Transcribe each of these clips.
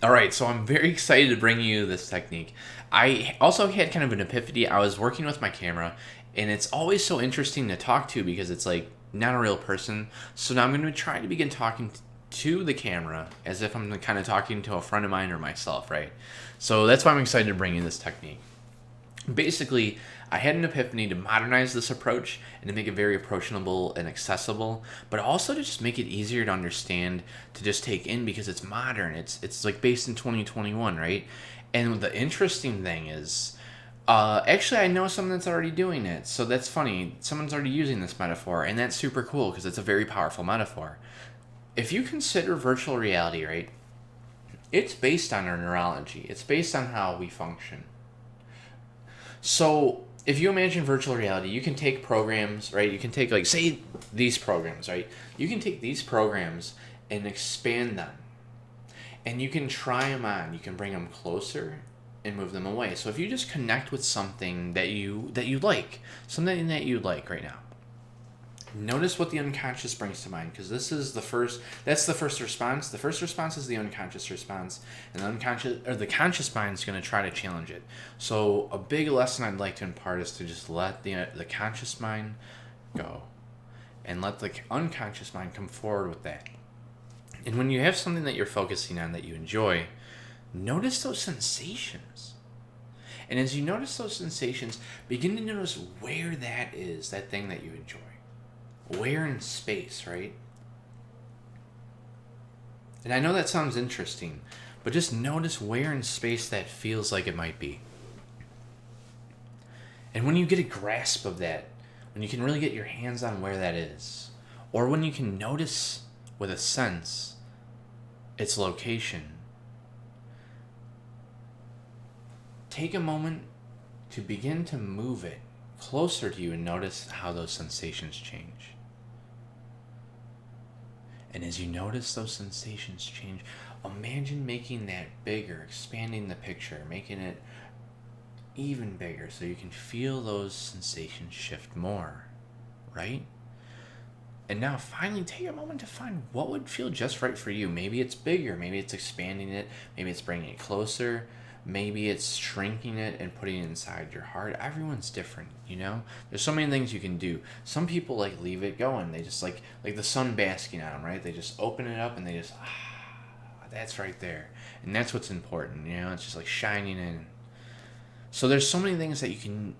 All right, so I'm very excited to bring you this technique. I also had kind of an epiphany. I was working with my camera, and it's always so interesting to talk to because it's like not a real person. So now I'm going to try to begin talking to the camera as if I'm kind of talking to a friend of mine or myself, right? So that's why I'm excited to bring you this technique. Basically, I had an epiphany to modernize this approach and to make it very approachable and accessible, but also to just make it easier to understand, to just take in because it's modern. It's like based in 2021, right? And the interesting thing is, actually, I know someone that's already doing it, so that's funny. Someone's already using this metaphor, and that's super cool because it's a very powerful metaphor. If you consider virtual reality, right, it's based on our neurology. It's based on how we function. So if you imagine virtual reality, you can take programs, right? You can take, like, say, these programs, right? You can take these programs and expand them, and you can try them on. You can bring them closer and move them away. So if you just connect with something something that you like right now, notice what the unconscious brings to mind, because that's the first response. The first response is the unconscious response, and the conscious mind is going to try to challenge it. So a big lesson I'd like to impart is to just let the conscious mind go and let the unconscious mind come forward with that. And when you have something that you're focusing on that you enjoy, notice those sensations. And as you notice those sensations, begin to notice where that is, that thing that you enjoy. Where in space, right? And I know that sounds interesting, but just notice where in space that feels like it might be. And when you get a grasp of that, when you can really get your hands on where that is, or when you can notice with a sense its location, take a moment to begin to move it closer to you and notice how those sensations change. And as you notice those sensations change, imagine making that bigger, expanding the picture, making it even bigger so you can feel those sensations shift more, right? And now finally take a moment to find what would feel just right for you. Maybe it's bigger, maybe it's expanding it, maybe it's bringing it closer, maybe it's shrinking it and putting it inside your heart. Everyone's different, you know? There's so many things you can do. Some people leave it going. They just like the sun basking on them, right? They just open it up and they just, that's right there. And that's what's important, you know? It's just like shining in. So there's so many things that you can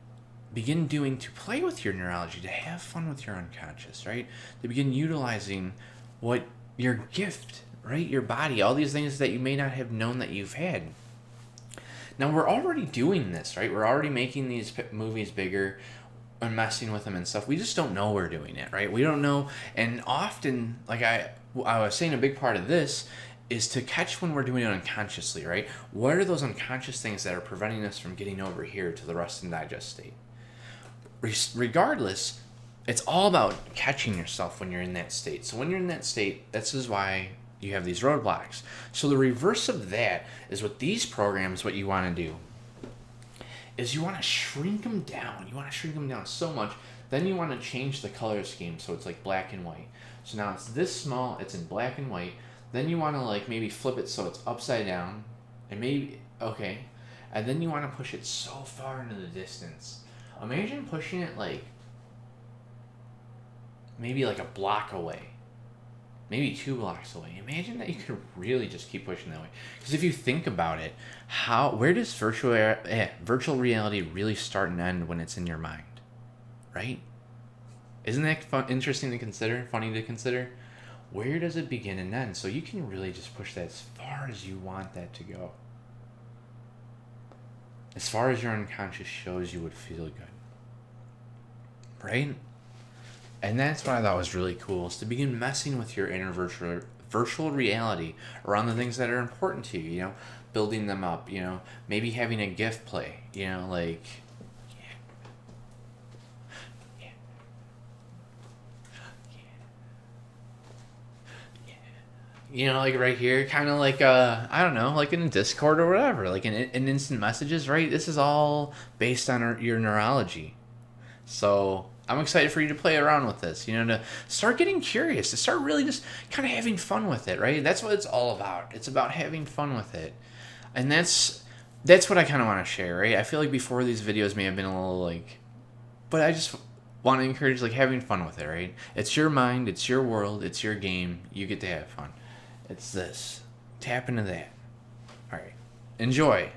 begin doing to play with your neurology, to have fun with your unconscious, right? To begin utilizing what your gift, right? Your body, all these things that you may not have known that you've had. Now, we're already doing this, right? We're already making these movies bigger and messing with them and stuff. We just don't know we're doing it, right? We don't know. And often, like I was saying, a big part of this is to catch when we're doing it unconsciously, right? What are those unconscious things that are preventing us from getting over here to the rest and digest state? Regardless, it's all about catching yourself when you're in that state. So when you're in that state, this is why you have these roadblocks. So the reverse of that is with these programs, what you want to do is you want to shrink them down. You want to shrink them down so much. Then you want to change the color scheme so it's like black and white. So now it's this small, it's in black and white. Then you want to maybe flip it so it's upside down. And and then you want to push it so far into the distance. Imagine pushing it maybe a block away. Maybe 2 blocks away. Imagine that you could really just keep pushing that way. Because if you think about it, where does virtual reality really start and end when it's in your mind? Right? Isn't that interesting to consider? Funny to consider? Where does it begin and end? So you can really just push that as far as you want that to go. As far as your unconscious shows you would feel good. Right? And that's what I thought was really cool, is to begin messing with your inner virtual reality around the things that are important to you, you know, building them up, you know, maybe having a gift play, you know, you know, right here, kind of I don't know, in Discord or whatever, in instant messages, right? This is all based on your neurology. So I'm excited for you to play around with this, to start getting curious, to start really just kind of having fun with it, right? That's what it's all about. It's about having fun with it. And that's what I kind of want to share, right? I feel like before these videos may have been a little like, but I just want to encourage like having fun with it, right? It's your mind, it's your world, it's your game. You get to have fun. It's this. Tap into that. All right. Enjoy.